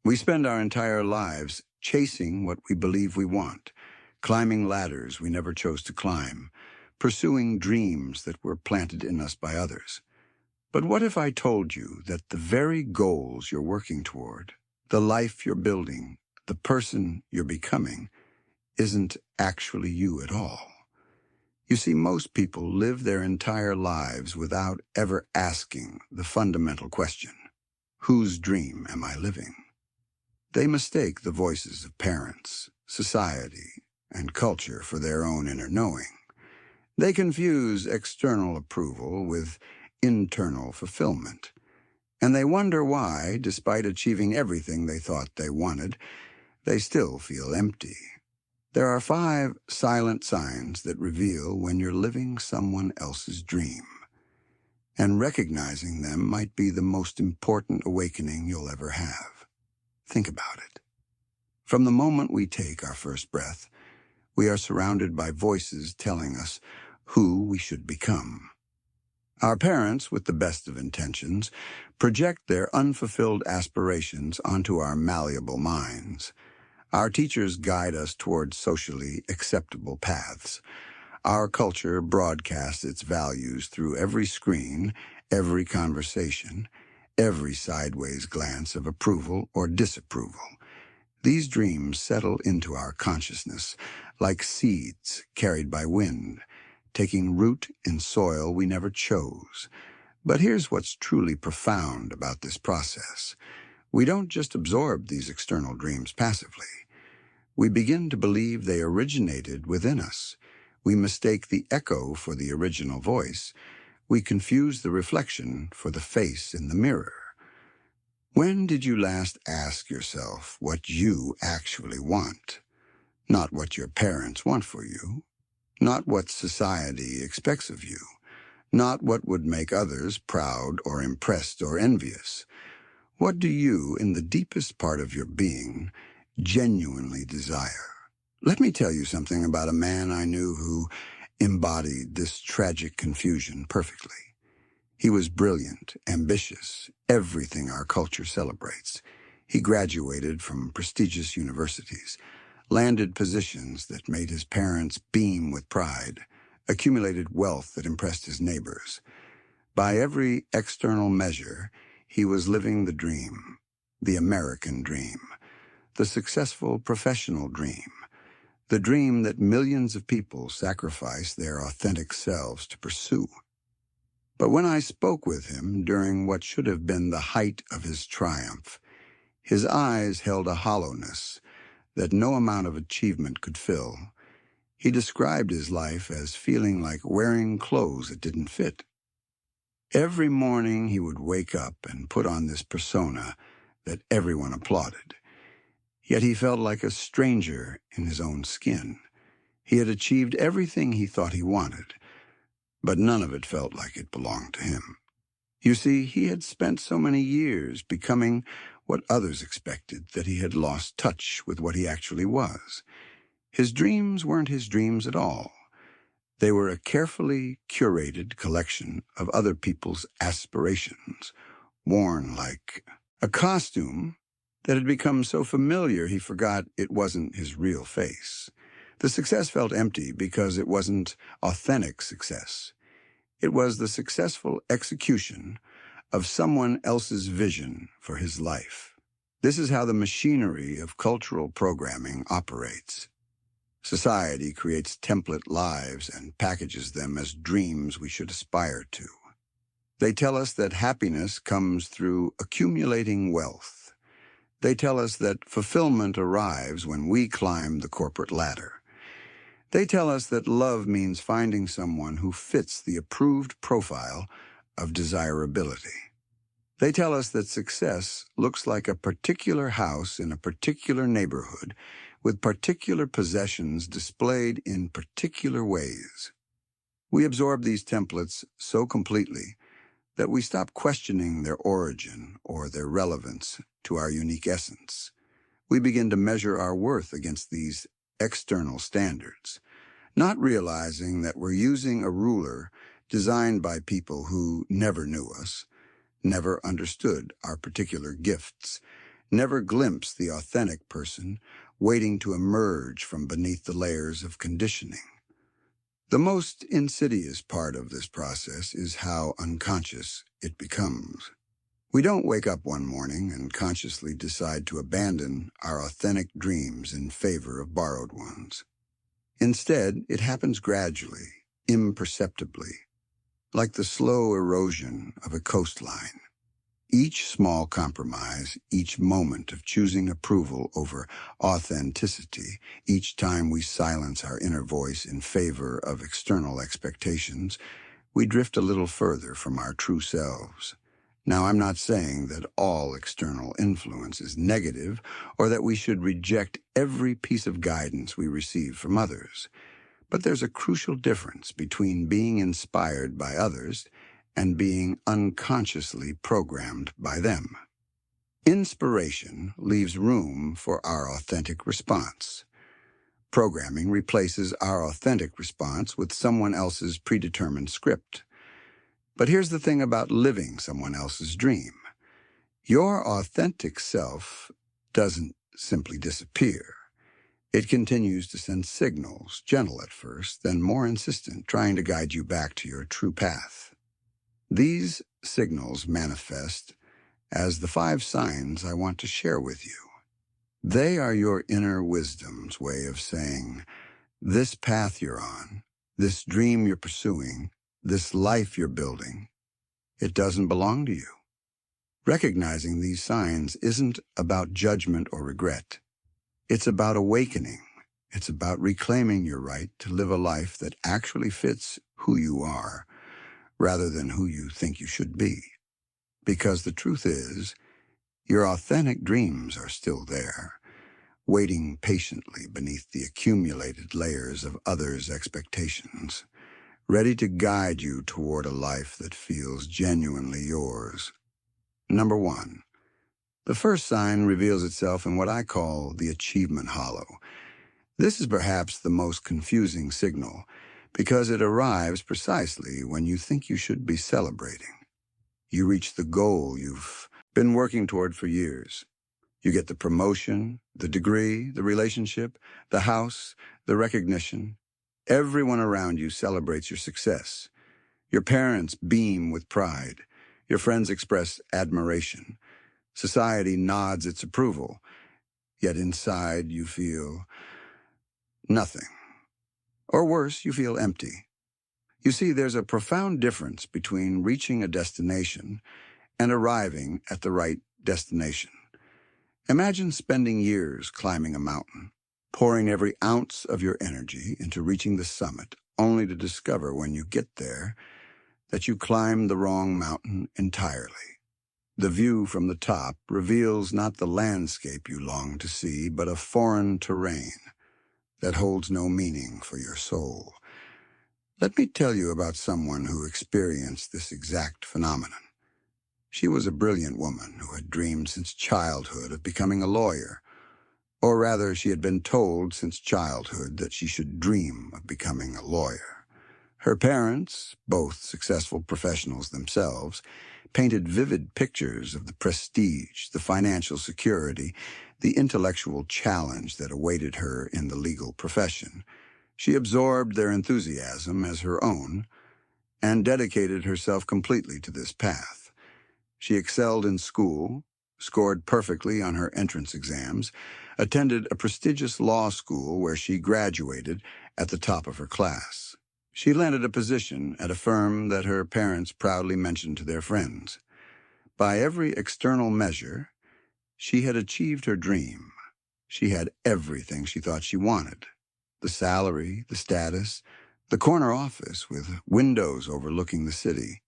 We spend our entire lives chasing what we believe we want, climbing ladders we never chose to climb, pursuing dreams that were planted in us by others. But what if I told you that the very goals you're working toward, the life you're building, the person you're becoming, isn't actually you at all? You see, most people live their entire lives without ever asking the fundamental question, whose dream am I living? They mistake the voices of parents, society, and culture for their own inner knowing. They confuse external approval with internal fulfillment. And they wonder why, despite achieving everything they thought they wanted, they still feel empty. There are 5 silent signs that reveal when you're living someone else's dream. And recognizing them might be the most important awakening you'll ever have. Think about it. From the moment we take our first breath, we are surrounded by voices telling us who we should become. Our parents, with the best of intentions, project their unfulfilled aspirations onto our malleable minds. Our teachers guide us toward socially acceptable paths. Our culture broadcasts its values through every screen, every conversation, every sideways glance of approval or disapproval. These dreams settle into our consciousness like seeds carried by wind, taking root in soil we never chose. But here's what's truly profound about this process. We don't just absorb these external dreams passively. We begin to believe they originated within us. We mistake the echo for the original voice. We confuse the reflection for the face in the mirror. When did you last ask yourself what you actually want? Not what your parents want for you. Not what society expects of you. Not what would make others proud or impressed or envious. What do you, in the deepest part of your being, genuinely desire? Let me tell you something about a man I knew who embodied this tragic confusion perfectly. He was brilliant, ambitious, everything our culture celebrates. He graduated from prestigious universities, landed positions that made his parents beam with pride, accumulated wealth that impressed his neighbors. By every external measure, he was living the dream, the American dream, the successful professional dream, the dream that millions of people sacrifice their authentic selves to pursue. But when I spoke with him during what should have been the height of his triumph, his eyes held a hollowness that no amount of achievement could fill. He described his life as feeling like wearing clothes that didn't fit. Every morning he would wake up and put on this persona that everyone applauded. Yet he felt like a stranger in his own skin. He had achieved everything he thought he wanted, but none of it felt like it belonged to him. You see, he had spent so many years becoming what others expected that he had lost touch with what he actually was. His dreams weren't his dreams at all. They were a carefully curated collection of other people's aspirations, worn like a costume that had become so familiar he forgot it wasn't his real face. The success felt empty because it wasn't authentic success. It was the successful execution of someone else's vision for his life. This is how the machinery of cultural programming operates. Society creates template lives and packages them as dreams we should aspire to. They tell us that happiness comes through accumulating wealth. They tell us that fulfillment arrives when we climb the corporate ladder. They tell us that love means finding someone who fits the approved profile of desirability. They tell us that success looks like a particular house in a particular neighborhood with particular possessions displayed in particular ways. We absorb these templates so completely that we stop questioning their origin or their relevance to our unique essence. We begin to measure our worth against these external standards, not realizing that we're using a ruler designed by people who never knew us, never understood our particular gifts, never glimpse the authentic person waiting to emerge from beneath the layers of conditioning. The most insidious part of this process is how unconscious it becomes. We don't wake up one morning and consciously decide to abandon our authentic dreams in favor of borrowed ones. Instead, it happens gradually, imperceptibly, like the slow erosion of a coastline. Each small compromise, each moment of choosing approval over authenticity, each time we silence our inner voice in favor of external expectations, we drift a little further from our true selves. Now, I'm not saying that all external influence is negative or that we should reject every piece of guidance we receive from others. But there's a crucial difference between being inspired by others and being unconsciously programmed by them. Inspiration leaves room for our authentic response. Programming replaces our authentic response with someone else's predetermined script. But here's the thing about living someone else's dream. Your authentic self doesn't simply disappear. It continues to send signals, gentle at first, then more insistent, trying to guide you back to your true path. These signals manifest as the 5 signs I want to share with you. They are your inner wisdom's way of saying, this path you're on, this dream you're pursuing, this life you're building, it doesn't belong to you. Recognizing these signs isn't about judgment or regret. It's about awakening. It's about reclaiming your right to live a life that actually fits who you are, rather than who you think you should be. Because the truth is, your authentic dreams are still there, waiting patiently beneath the accumulated layers of others' expectations, ready to guide you toward a life that feels genuinely yours. Number 1. The first sign reveals itself in what I call the achievement hollow. This is perhaps the most confusing signal, because it arrives precisely when you think you should be celebrating. You reach the goal you've been working toward for years. You get the promotion, the degree, the relationship, the house, the recognition. Everyone around you celebrates your success. Your parents beam with pride. Your friends express admiration. Society nods its approval. Yet inside you feel nothing. Or worse, you feel empty. You see, there's a profound difference between reaching a destination and arriving at the right destination. Imagine spending years climbing a mountain, pouring every ounce of your energy into reaching the summit, only to discover when you get there that you climbed the wrong mountain entirely. The view from the top reveals not the landscape you long to see, but a foreign terrain that holds no meaning for your soul. Let me tell you about someone who experienced this exact phenomenon. She was a brilliant woman who had dreamed since childhood of becoming a lawyer. Or rather, she had been told since childhood that she should dream of becoming a lawyer. Her parents, both successful professionals themselves, painted vivid pictures of the prestige, the financial security, the intellectual challenge that awaited her in the legal profession. She absorbed their enthusiasm as her own and dedicated herself completely to this path. She excelled in school, scored perfectly on her entrance exams, attended a prestigious law school where she graduated at the top of her class. She landed a position at a firm that her parents proudly mentioned to their friends. By every external measure, she had achieved her dream. She had everything she thought she wanted. The salary, the status, the corner office with windows overlooking the city.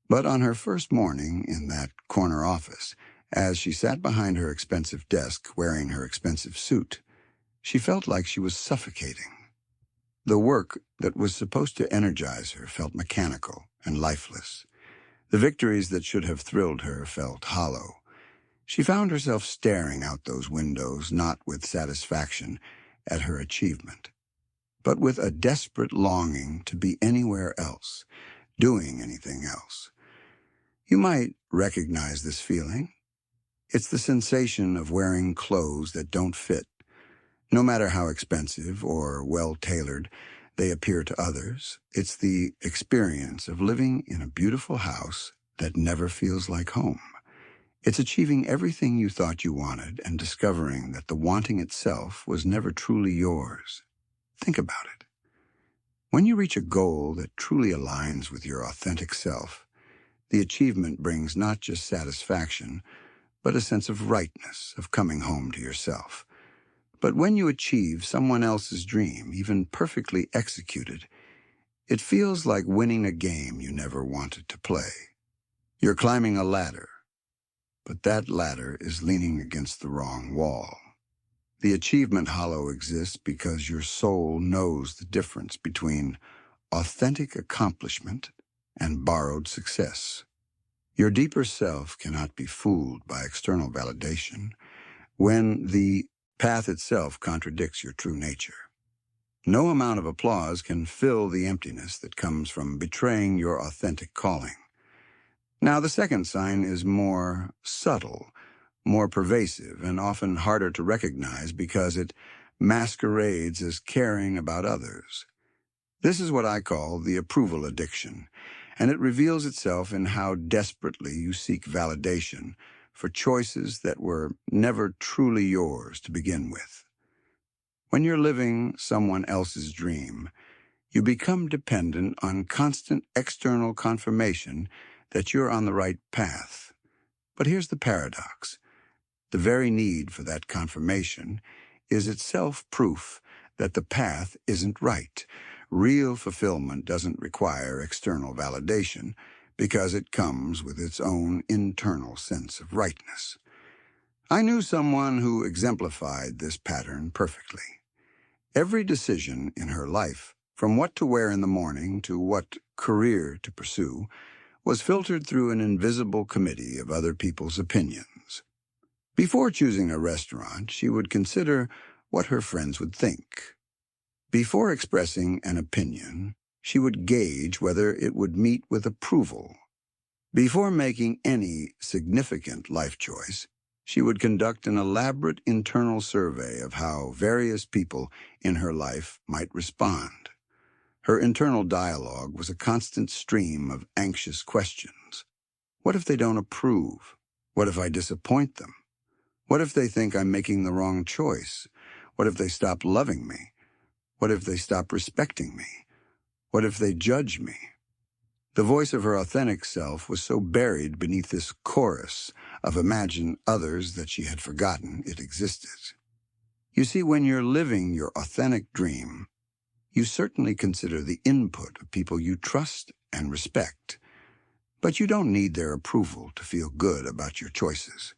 But on her first morning in that corner office, as she sat behind her expensive desk wearing her expensive suit, she felt like she was suffocating. The work that was supposed to energize her felt mechanical and lifeless. The victories that should have thrilled her felt hollow. She found herself staring out those windows, not with satisfaction at her achievement, but with a desperate longing to be anywhere else, doing anything else. You might recognize this feeling. It's the sensation of wearing clothes that don't fit, no matter how expensive or well-tailored they appear to others. It's the experience of living in a beautiful house that never feels like home. It's achieving everything you thought you wanted and discovering that the wanting itself was never truly yours. Think about it. When you reach a goal that truly aligns with your authentic self, the achievement brings not just satisfaction, but a sense of rightness, of coming home to yourself. But when you achieve someone else's dream, even perfectly executed, it feels like winning a game you never wanted to play. You're climbing a ladder, but that ladder is leaning against the wrong wall. The achievement hollow exists because your soul knows the difference between authentic accomplishment and borrowed success. Your deeper self cannot be fooled by external validation when the path itself contradicts your true nature. No amount of applause can fill the emptiness that comes from betraying your authentic calling. Now, the second sign is more subtle, more pervasive, and often harder to recognize because it masquerades as caring about others. This is what I call the approval addiction, and it reveals itself in how desperately you seek validation for choices that were never truly yours to begin with. When you're living someone else's dream, you become dependent on constant external confirmation that you're on the right path. But here's the paradox. The very need for that confirmation is itself proof that the path isn't right. Real fulfillment doesn't require external validation because it comes with its own internal sense of rightness. I knew someone who exemplified this pattern perfectly. Every decision in her life, from what to wear in the morning to what career to pursue, was filtered through an invisible committee of other people's opinions. Before choosing a restaurant, she would consider what her friends would think. Before expressing an opinion, she would gauge whether it would meet with approval. Before making any significant life choice, she would conduct an elaborate internal survey of how various people in her life might respond. Her internal dialogue was a constant stream of anxious questions. What if they don't approve? What if I disappoint them? What if they think I'm making the wrong choice? What if they stop loving me? What if they stop respecting me? What if they judge me? The voice of her authentic self was so buried beneath this chorus of imagined others that she had forgotten it existed. You see, when you're living your authentic dream, you certainly consider the input of people you trust and respect, but you don't need their approval to feel good about your choices.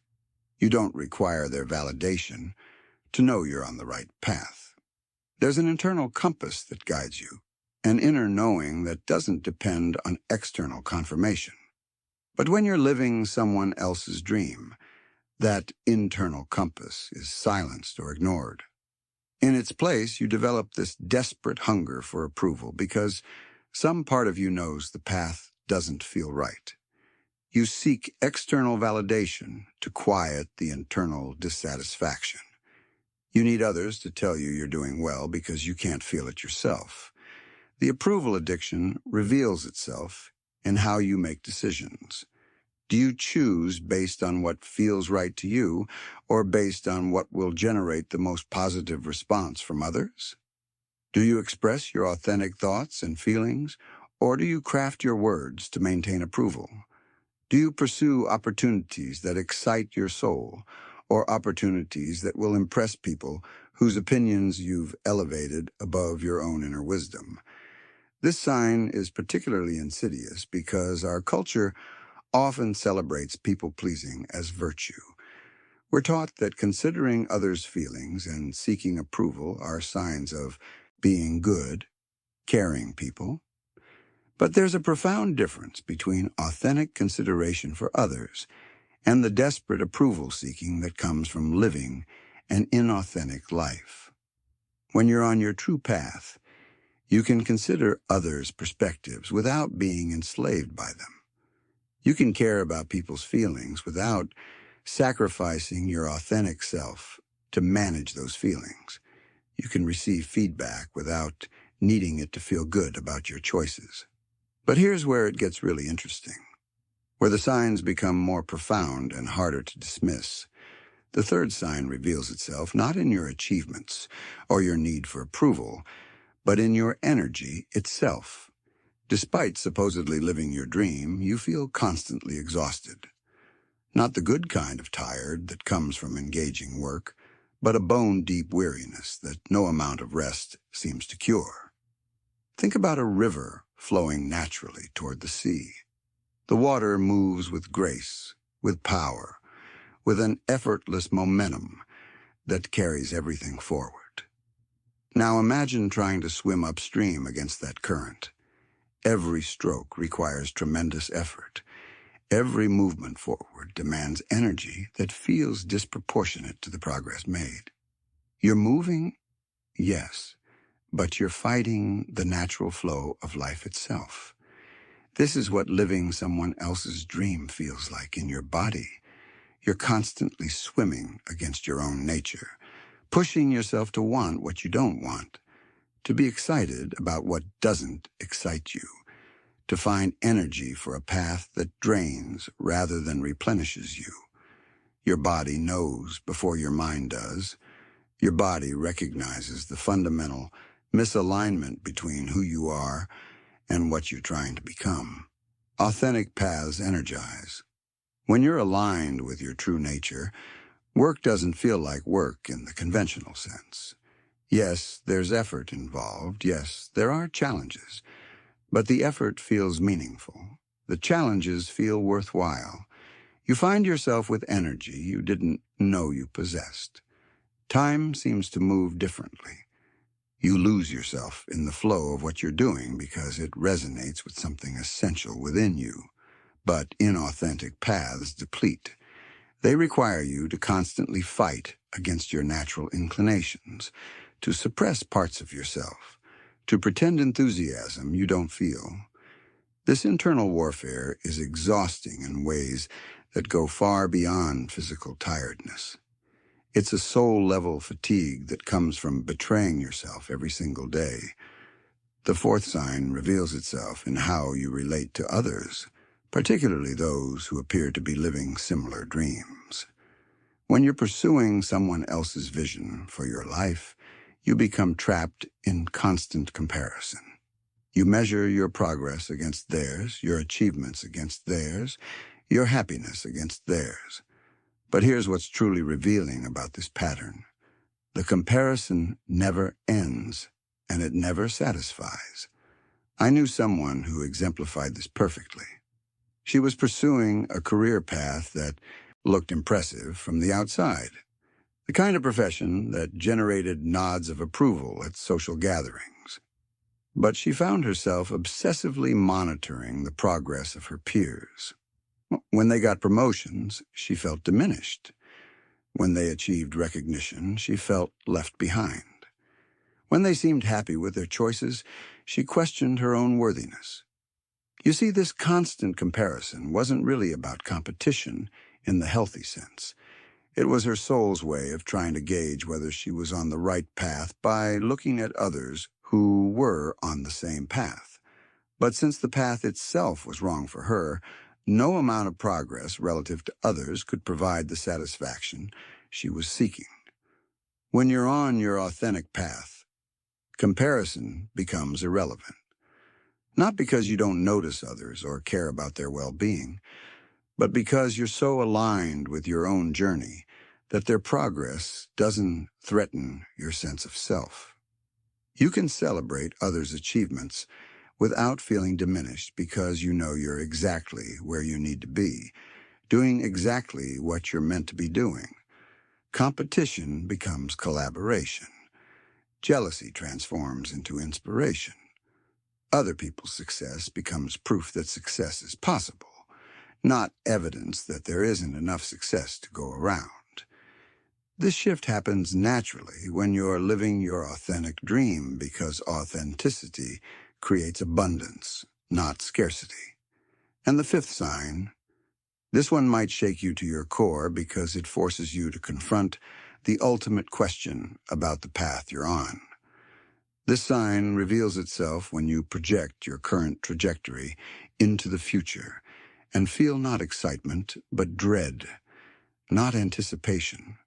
You don't require their validation to know you're on the right path. There's an internal compass that guides you, an inner knowing that doesn't depend on external confirmation. But when you're living someone else's dream, that internal compass is silenced or ignored. In its place, you develop this desperate hunger for approval because some part of you knows the path doesn't feel right. You seek external validation to quiet the internal dissatisfaction. You need others to tell you you're doing well because you can't feel it yourself. The approval addiction reveals itself in how you make decisions. Do you choose based on what feels right to you or based on what will generate the most positive response from others? Do you express your authentic thoughts and feelings, or do you craft your words to maintain approval? Do you pursue opportunities that excite your soul, or opportunities that will impress people whose opinions you've elevated above your own inner wisdom? This sign is particularly insidious because our culture often celebrates people-pleasing as virtue. We're taught that considering others' feelings and seeking approval are signs of being good, caring people. But there's a profound difference between authentic consideration for others and the desperate approval-seeking that comes from living an inauthentic life. When you're on your true path, you can consider others' perspectives without being enslaved by them. You can care about people's feelings without sacrificing your authentic self to manage those feelings. You can receive feedback without needing it to feel good about your choices. But here's where it gets really interesting, where the signs become more profound and harder to dismiss. The third sign reveals itself not in your achievements or your need for approval, but in your energy itself. Despite supposedly living your dream, you feel constantly exhausted. Not the good kind of tired that comes from engaging work, but a bone-deep weariness that no amount of rest seems to cure. Think about a river flowing naturally toward the sea. The water moves with grace, with power, with an effortless momentum that carries everything forward. Now imagine trying to swim upstream against that current. Every stroke requires tremendous effort. Every movement forward demands energy that feels disproportionate to the progress made. You're moving, yes, but you're fighting the natural flow of life itself. This is what living someone else's dream feels like in your body. You're constantly swimming against your own nature, pushing yourself to want what you don't want, to be excited about what doesn't excite you, to find energy for a path that drains rather than replenishes you. Your body knows before your mind does. Your body recognizes the fundamental misalignment between who you are and what you're trying to become. Authentic paths energize. When you're aligned with your true nature, work doesn't feel like work in the conventional sense. Yes, there's effort involved. Yes, there are challenges. But the effort feels meaningful. The challenges feel worthwhile. You find yourself with energy you didn't know you possessed. Time seems to move differently. You lose yourself in the flow of what you're doing because it resonates with something essential within you. But inauthentic paths deplete. They require you to constantly fight against your natural inclinations, to suppress parts of yourself, to pretend enthusiasm you don't feel. This internal warfare is exhausting in ways that go far beyond physical tiredness. It's a soul-level fatigue that comes from betraying yourself every single day. The fourth sign reveals itself in how you relate to others, particularly those who appear to be living similar dreams. When you're pursuing someone else's vision for your life, you become trapped in constant comparison. You measure your progress against theirs, your achievements against theirs, your happiness against theirs. But here's what's truly revealing about this pattern. The comparison never ends, and it never satisfies. I knew someone who exemplified this perfectly. She was pursuing a career path that looked impressive from the outside, the kind of profession that generated nods of approval at social gatherings. But she found herself obsessively monitoring the progress of her peers. When they got promotions, she felt diminished. When they achieved recognition, she felt left behind. When they seemed happy with their choices, she questioned her own worthiness. You see, this constant comparison wasn't really about competition in the healthy sense. It was her soul's way of trying to gauge whether she was on the right path by looking at others who were on the same path. But since the path itself was wrong for her, no amount of progress relative to others could provide the satisfaction she was seeking. When you're on your authentic path, comparison becomes irrelevant. Not because you don't notice others or care about their well-being, but because you're so aligned with your own journey that their progress doesn't threaten your sense of self. You can celebrate others' achievements without feeling diminished because you know you're exactly where you need to be, doing exactly what you're meant to be doing. Competition becomes collaboration. Jealousy transforms into inspiration. Other people's success becomes proof that success is possible, not evidence that there isn't enough success to go around. This shift happens naturally when you're living your authentic dream because authenticity creates abundance, not scarcity. And the fifth sign, This one might shake you to your core because it forces you to confront the ultimate question about the path you're on. This sign reveals itself when you project your current trajectory into the future and feel not excitement, but dread, not anticipation,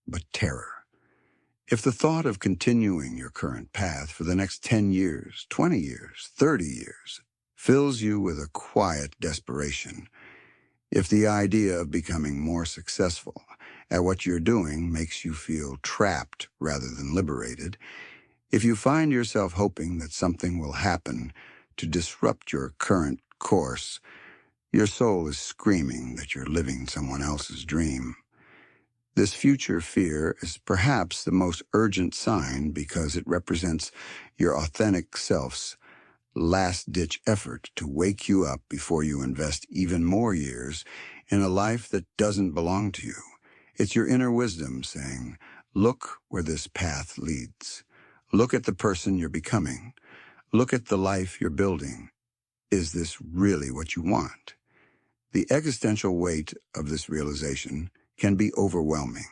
but terror. If the thought of continuing your current path for the next 10 years, 20 years, 30 years fills you with a quiet desperation, if the idea of becoming more successful at what you're doing makes you feel trapped rather than liberated, if you find yourself hoping that something will happen to disrupt your current course, your soul is screaming that you're living someone else's dream. This future fear is perhaps the most urgent sign because it represents your authentic self's last-ditch effort to wake you up before you invest even more years in a life that doesn't belong to you. It's your inner wisdom saying, look where this path leads. Look at the person you're becoming. Look at the life you're building. Is this really what you want? The existential weight of this realization can be overwhelming.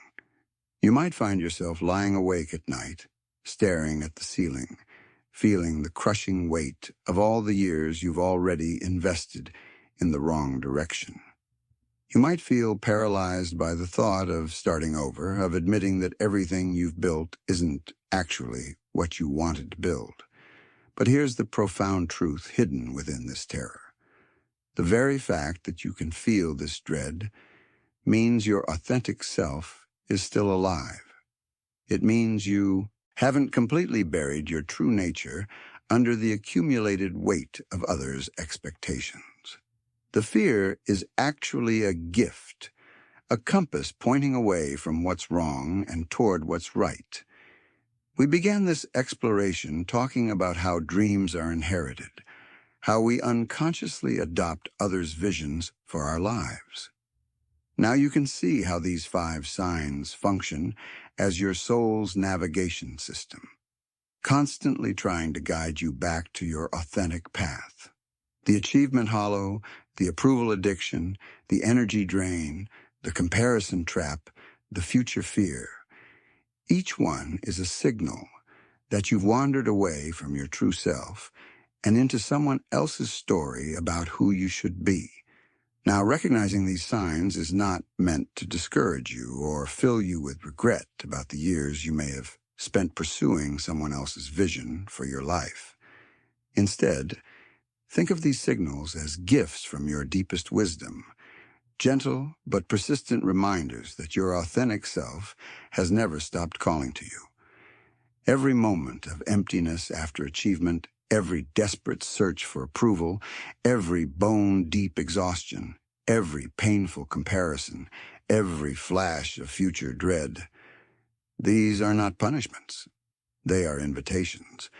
You might find yourself lying awake at night, staring at the ceiling, feeling the crushing weight of all the years you've already invested in the wrong direction. You might feel paralyzed by the thought of starting over, of admitting that everything you've built isn't actually what you wanted to build. But here's the profound truth hidden within this terror. The very fact that you can feel this dread means your authentic self is still alive. It means you haven't completely buried your true nature under the accumulated weight of others' expectations. The fear is actually a gift, a compass pointing away from what's wrong and toward what's right. We began this exploration talking about how dreams are inherited, how we unconsciously adopt others' visions for our lives. Now you can see how these 5 signs function as your soul's navigation system, constantly trying to guide you back to your authentic path. The achievement hollow, the approval addiction, the energy drain, the comparison trap, the future fear. Each one is a signal that you've wandered away from your true self and into someone else's story about who you should be. Now, recognizing these signs is not meant to discourage you or fill you with regret about the years you may have spent pursuing someone else's vision for your life. Instead, think of these signals as gifts from your deepest wisdom, gentle but persistent reminders that your authentic self has never stopped calling to you. Every moment of emptiness after achievement, every desperate search for approval, every bone-deep exhaustion, every painful comparison, every flash of future dread. These are not punishments. They are invitations.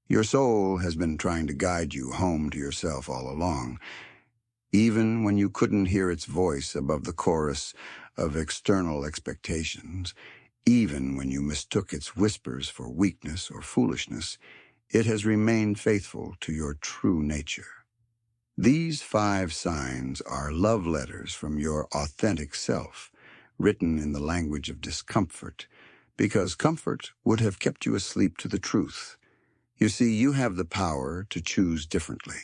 Your soul has been trying to guide you home to yourself all along, even when you couldn't hear its voice above the chorus of external expectations. Even when you mistook its whispers for weakness or foolishness, it has remained faithful to your true nature. These 5 signs are love letters from your authentic self, written in the language of discomfort, because comfort would have kept you asleep to the truth. You see, you have the power to choose differently.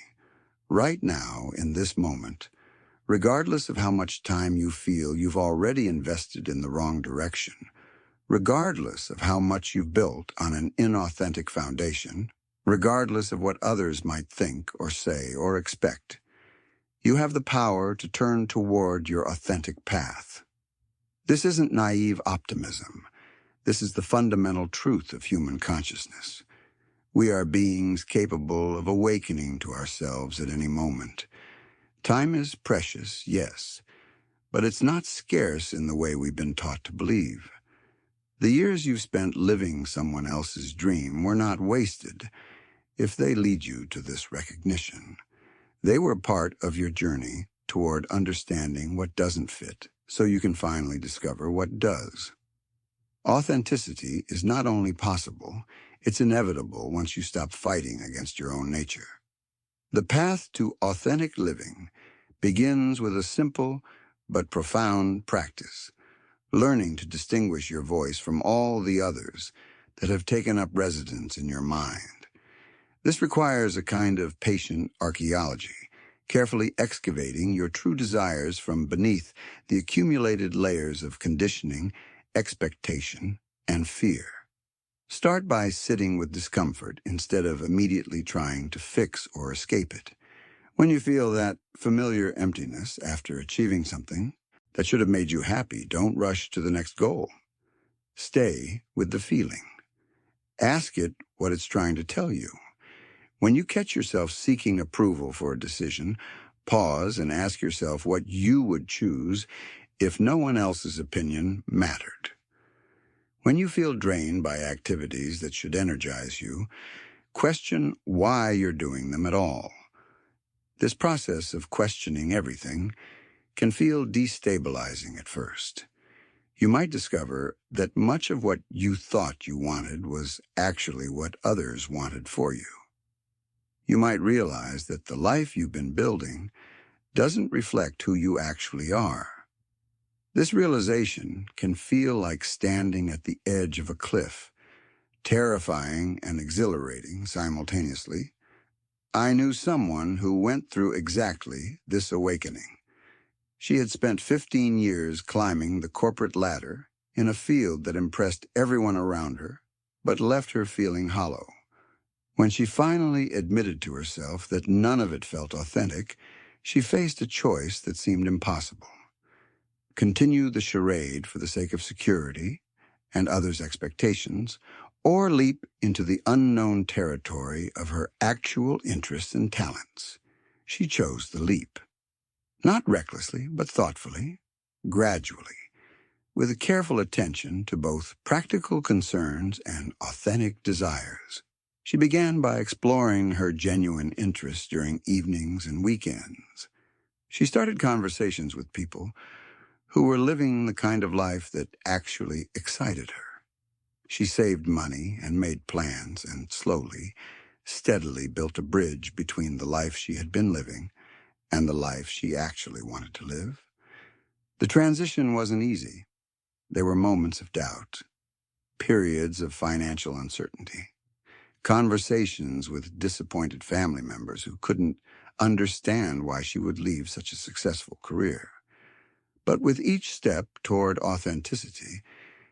Right now, in this moment, regardless of how much time you feel you've already invested in the wrong direction, regardless of how much you've built on an inauthentic foundation, regardless of what others might think or say or expect, you have the power to turn toward your authentic path. This isn't naive optimism. This is the fundamental truth of human consciousness. We are beings capable of awakening to ourselves at any moment. Time is precious, yes, but it's not scarce in the way we've been taught to believe. The years you've spent living someone else's dream were not wasted if they lead you to this recognition. They were part of your journey toward understanding what doesn't fit, so you can finally discover what does. Authenticity is not only possible, it's inevitable once you stop fighting against your own nature. The path to authentic living begins with a simple but profound practice, learning to distinguish your voice from all the others that have taken up residence in your mind. This requires a kind of patient archaeology, carefully excavating your true desires from beneath the accumulated layers of conditioning, expectation, and fear. Start by sitting with discomfort instead of immediately trying to fix or escape it. When you feel that familiar emptiness after achieving something that should have made you happy, don't rush to the next goal. Stay with the feeling. Ask it what it's trying to tell you. When you catch yourself seeking approval for a decision, pause and ask yourself what you would choose if no one else's opinion mattered. When you feel drained by activities that should energize you, question why you're doing them at all. This process of questioning everything can feel destabilizing at first. You might discover that much of what you thought you wanted was actually what others wanted for you. You might realize that the life you've been building doesn't reflect who you actually are. This realization can feel like standing at the edge of a cliff, terrifying and exhilarating simultaneously. I knew someone who went through exactly this awakening. She had spent 15 years climbing the corporate ladder in a field that impressed everyone around her, but left her feeling hollow. When she finally admitted to herself that none of it felt authentic, she faced a choice that seemed impossible. Continue the charade for the sake of security and others' expectations, or leap into the unknown territory of her actual interests and talents. She chose the leap. Not recklessly, but thoughtfully, gradually, with a careful attention to both practical concerns and authentic desires. She began by exploring her genuine interests during evenings and weekends. She started conversations with people who were living the kind of life that actually excited her. She saved money and made plans and slowly, steadily built a bridge between the life she had been living and the life she actually wanted to live. The transition wasn't easy. There were moments of doubt, periods of financial uncertainty, conversations with disappointed family members who couldn't understand why she would leave such a successful career. But with each step toward authenticity,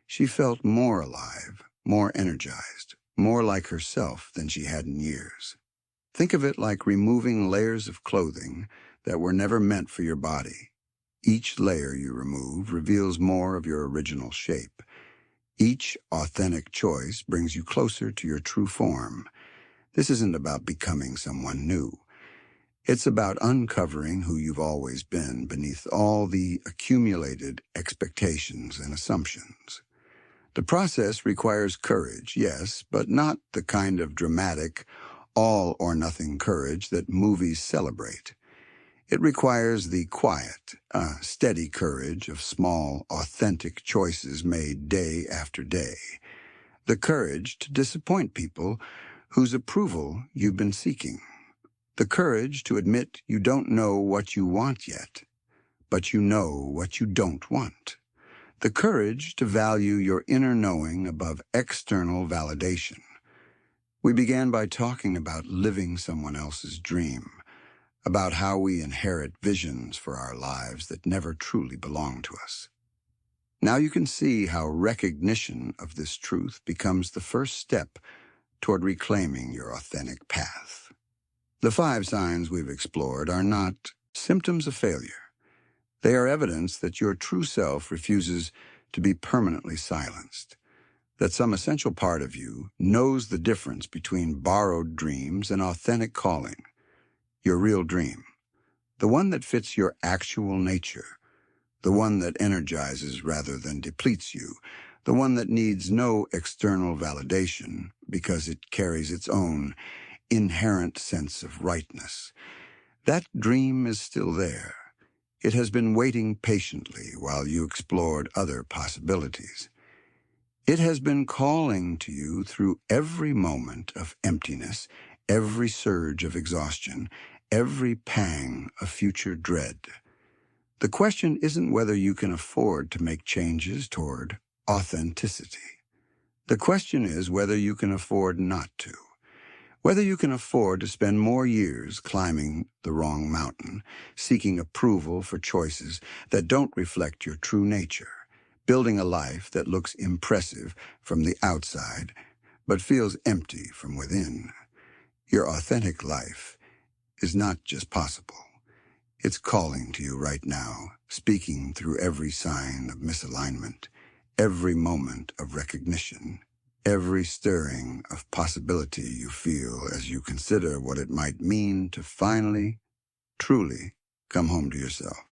she felt more alive, more energized, more like herself than she had in years. Think of it like removing layers of clothing that were never meant for your body. Each layer you remove reveals more of your original shape. Each authentic choice brings you closer to your true form. This isn't about becoming someone new. It's about uncovering who you've always been beneath all the accumulated expectations and assumptions. The process requires courage, yes, but not the kind of dramatic, all-or-nothing courage that movies celebrate. It requires the quiet, steady courage of small, authentic choices made day after day. The courage to disappoint people whose approval you've been seeking. The courage to admit you don't know what you want yet, but you know what you don't want. The courage to value your inner knowing above external validation. We began by talking about living someone else's dream, about how we inherit visions for our lives that never truly belong to us. Now you can see how recognition of this truth becomes the first step toward reclaiming your authentic path. The 5 signs we've explored are not symptoms of failure. They are evidence that your true self refuses to be permanently silenced, that some essential part of you knows the difference between borrowed dreams and authentic calling. Your real dream, the one that fits your actual nature, the one that energizes rather than depletes you, the one that needs no external validation because it carries its own inherent sense of rightness. That dream is still there. It has been waiting patiently while you explored other possibilities. It has been calling to you through every moment of emptiness, every surge of exhaustion, every pang of future dread. The question isn't whether you can afford to make changes toward authenticity. The question is whether you can afford not to. Whether you can afford to spend more years climbing the wrong mountain, seeking approval for choices that don't reflect your true nature, building a life that looks impressive from the outside but feels empty from within. Your authentic life is not just possible. It's calling to you right now, speaking through every sign of misalignment, every moment of recognition, every stirring of possibility you feel as you consider what it might mean to finally, truly come home to yourself.